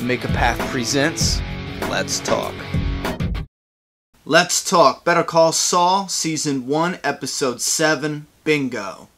Make a Path presents Let's Talk. Let's Talk Better Call Saul, Season 1, Episode 7, Bingo.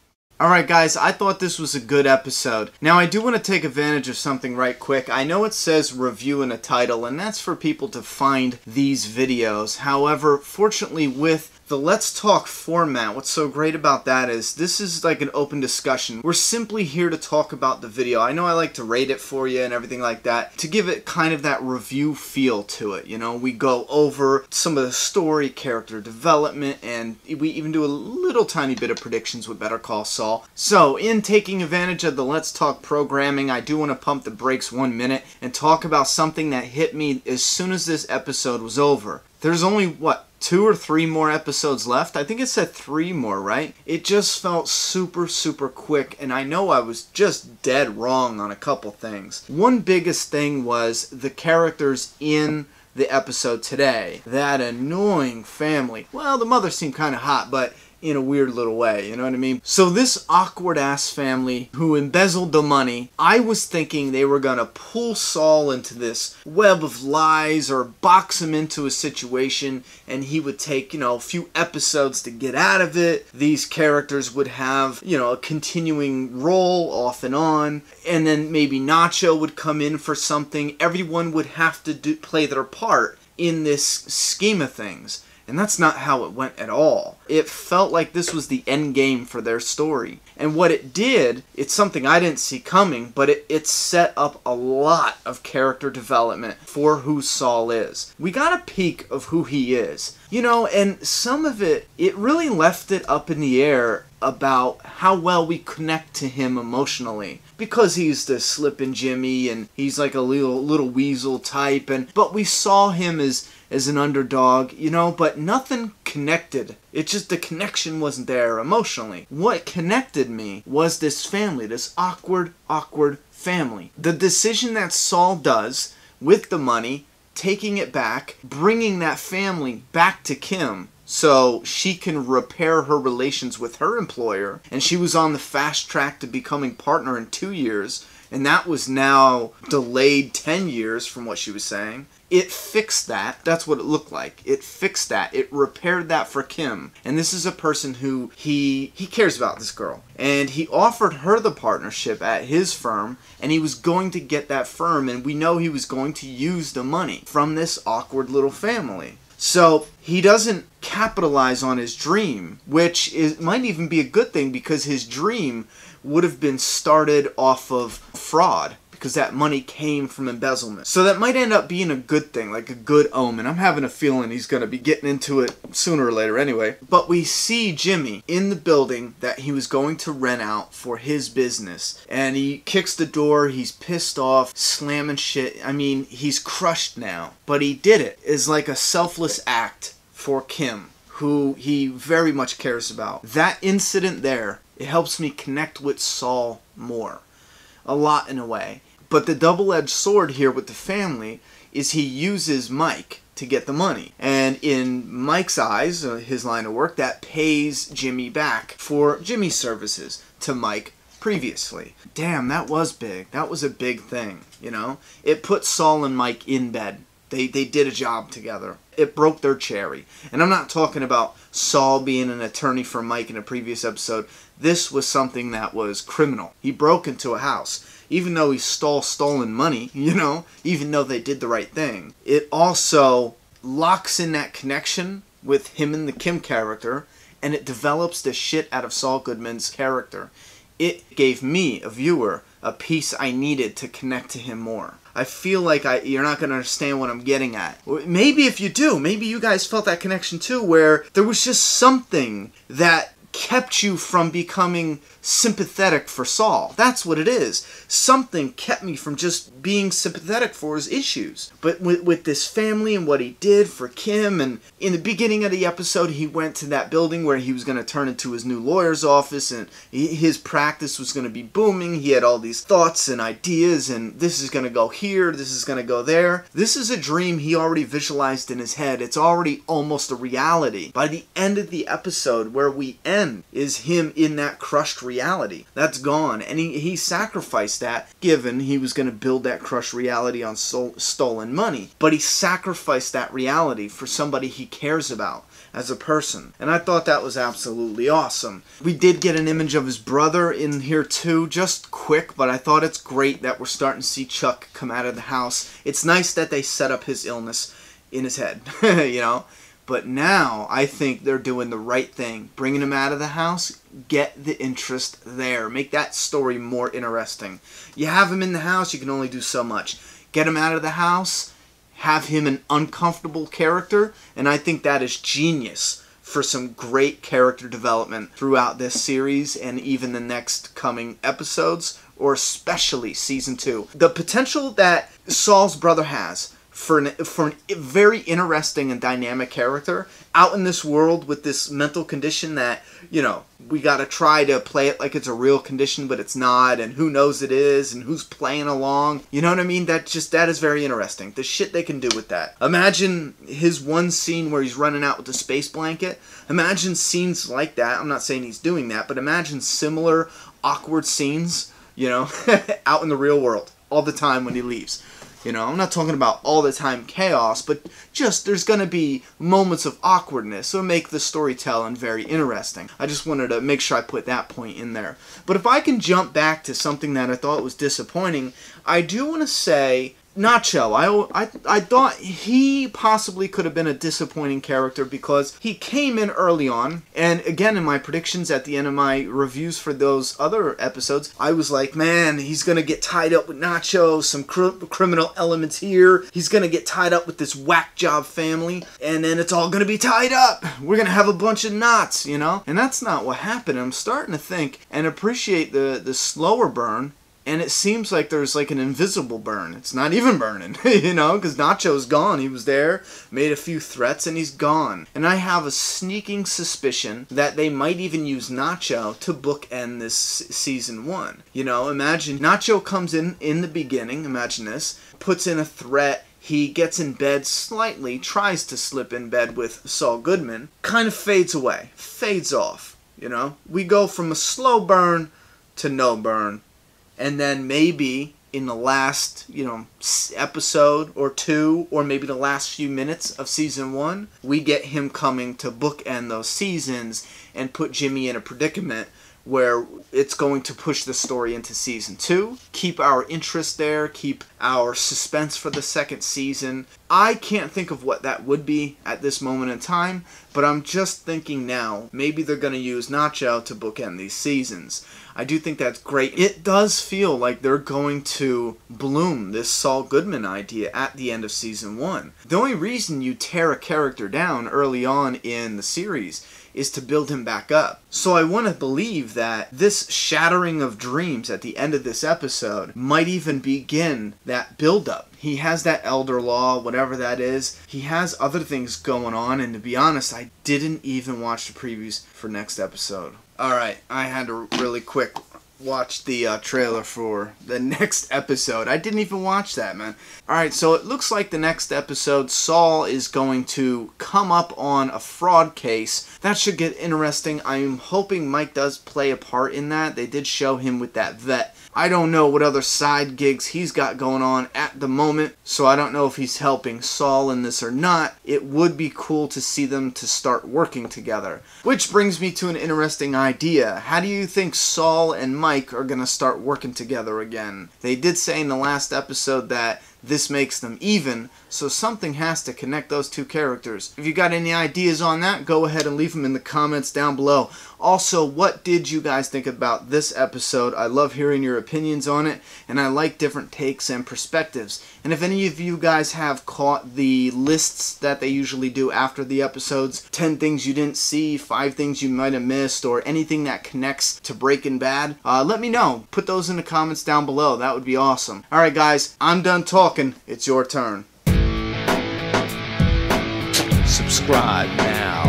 Alright guys, I thought this was a good episode. Now I do want to take advantage of something right quick. I know it says review in the title, and that's for people to find these videos. However, fortunately with the Let's Talk format, what's so great about that is this is like an open discussion. We're simply here to talk about the video. I know I like to rate it for you and everything like that, to give it kind of that review feel to it. You know, we go over some of the story, character development, and we even do a little tiny bit of predictions with Better Call Saul. So, in taking advantage of the Let's Talk programming, I do want to pump the brakes 1 minute and talk about something that hit me as soon as this episode was over. There's only, what, 2 or 3 more episodes left? I think it said 3 more, right? It just felt super quick, and I know I was just dead wrong on a couple things. One biggest thing was the characters in the episode today. That annoying family. Well, the mother seemed kind of hot, but in a weird little way, you know what I mean? So this awkward-ass family who embezzled the money, I was thinking they were gonna pull Saul into this web of lies or box him into a situation, and he would take, you know, a few episodes to get out of it. These characters would have, you know, a continuing role off and on, and then maybe Nacho would come in for something. Everyone would have to play their part in this scheme of things. And that's not how it went at all. It felt like this was the end game for their story. And what it did, it's something I didn't see coming, but it set up a lot of character development for who Saul is. We got a peek of who he is. You know, and some of it really left it up in the air about how well we connect to him emotionally. Because he's the slippin' Jimmy, and he's like a little weasel type, but we saw him as an underdog, you know, but nothing connected. It just, the connection wasn't there emotionally. What connected me was this family, this awkward family. The decision that Saul does with the money, taking it back, bringing that family back to Kim so she can repair her relations with her employer, and she was on the fast track to becoming partner in 2 years, and that was now delayed 10 years from what she was saying. It fixed that. That's what it looked like. It fixed that. It repaired that for Kim. And this is a person who he cares about this girl. And he offered her the partnership at his firm, and he was going to get that firm, and we know he was going to use the money from this awkward little family. So he doesn't capitalize on his dream, which might even be a good thing, because his dream would have been started off of fraud, because that money came from embezzlement. So that might end up being a good thing, like a good omen. I'm having a feeling he's going to be getting into it sooner or later anyway. But we see Jimmy in the building that he was going to rent out for his business. And he kicks the door, he's pissed off, slamming shit. I mean, he's crushed now. But he did it. It's like a selfless act for Kim, who he very much cares about. That incident there, it helps me connect with Saul more. A lot in a way. But the double-edged sword here with the family is he uses Mike to get the money. And in Mike's eyes, his line of work, that pays Jimmy back for Jimmy's services to Mike previously. Damn, that was big. That was a big thing, you know? It put Saul and Mike in bed. They did a job together. It broke their cherry. And I'm not talking about Saul being an attorney for Mike in a previous episode. This was something that was criminal. He broke into a house. Even though he stole stolen money, you know, even though they did the right thing. It also locks in that connection with him and the Kim character, and it develops the shit out of Saul Goodman's character. It gave me, a viewer, a piece I needed to connect to him more. I feel like you're not going to understand what I'm getting at. Maybe if you do, maybe you guys felt that connection too, where there was just something that kept you from becoming sympathetic for Saul. That's what it is. Something kept me from just being sympathetic for his issues. But with this family and what he did for Kim, and in the beginning of the episode, he went to that building where he was going to turn into his new lawyer's office, and his practice was going to be booming. He had all these thoughts and ideas, and this is going to go here, this is going to go there. This is a dream he already visualized in his head. It's already almost a reality. By the end of the episode, where we end, end is him in that crushed reality. That's gone. And he sacrificed that, given he was going to build that crushed reality on stolen money. But he sacrificed that reality for somebody he cares about as a person. And I thought that was absolutely awesome. We did get an image of his brother in here too, just quick, but I thought it's great that we're starting to see Chuck come out of the house. It's nice that they set up his illness in his head, you know? But now I think they're doing the right thing. Bringing him out of the house, get the interest there. Make that story more interesting. You have him in the house, you can only do so much. Get him out of the house, have him an uncomfortable character, and I think that is genius for some great character development throughout this series and even the next coming episodes, or especially Season 2. The potential that Saul's brother has for a very interesting and dynamic character out in this world with this mental condition that, you know, we gotta try to play it like it's a real condition, but it's not, and who knows it is, and who's playing along. You know what I mean? That is very interesting. The shit they can do with that. Imagine his one scene where he's running out with the space blanket. Imagine scenes like that. I'm not saying he's doing that, but imagine similar awkward scenes, you know, out in the real world all the time when he leaves. You know, I'm not talking about all the time chaos, but just there's going to be moments of awkwardness or make the storytelling very interesting. I just wanted to make sure I put that point in there. But if I can jump back to something that I thought was disappointing, I do want to say Nacho. I thought he possibly could have been a disappointing character because he came in early on, and again in my predictions at the end of my reviews for those other episodes, I was like, man, he's gonna get tied up with Nacho, some criminal elements here, he's gonna get tied up with this whack job family, and then it's all gonna be tied up. We're gonna have a bunch of knots, you know? And that's not what happened. I'm starting to think and appreciate the slower burn. And it seems like there's like an invisible burn. It's not even burning, you know, because Nacho's gone. He was there, made a few threats, and he's gone. And I have a sneaking suspicion that they might even use Nacho to bookend this Season 1. You know, imagine Nacho comes in the beginning, imagine this, puts in a threat. He gets in bed slightly, tries to slip in bed with Saul Goodman, kind of fades away, fades off, you know. We go from a slow burn to no burn. And then maybe in the last, you know, episode or two, or maybe the last few minutes of Season 1, we get him coming to bookend those seasons and put Jimmy in a predicament where it's going to push the story into Season 2, keep our interest there, keep our suspense for the second season. I can't think of what that would be at this moment in time, but I'm just thinking now, maybe they're going to use Nacho to bookend these seasons. I do think that's great. It does feel like they're going to bloom this Saul Goodman idea at the end of Season 1. The only reason you tear a character down early on in the series is to build him back up. So I want to believe that this shattering of dreams at the end of this episode might even begin that build-up. He has that elder law, whatever that is. He has other things going on, and to be honest, I didn't even watch the previews for next episode. Alright, I had to really quick watch the trailer for the next episode. I didn't even watch that, man. Alright, so it looks like the next episode, Saul is going to come up on a fraud case. That should get interesting. I'm hoping Mike does play a part in that. They did show him with that vet. I don't know what other side gigs he's got going on at the moment, so I don't know if he's helping Saul in this or not. It would be cool to see them to start working together. Which brings me to an interesting idea. How do you think Saul and Mike are going to start working together again? They did say in the last episode that this makes them even, so something has to connect those two characters. If you got any ideas on that, go ahead and leave them in the comments down below. Also, what did you guys think about this episode? I love hearing your opinions on it, and I like different takes and perspectives. And if any of you guys have caught the lists that they usually do after the episodes, 10 things you didn't see, 5 things you might have missed, or anything that connects to Breaking Bad, let me know. Put those in the comments down below. That would be awesome. Alright guys, I'm done talking. It's your turn. Subscribe now.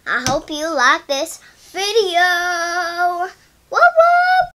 I hope you like this video. Whoop whoop!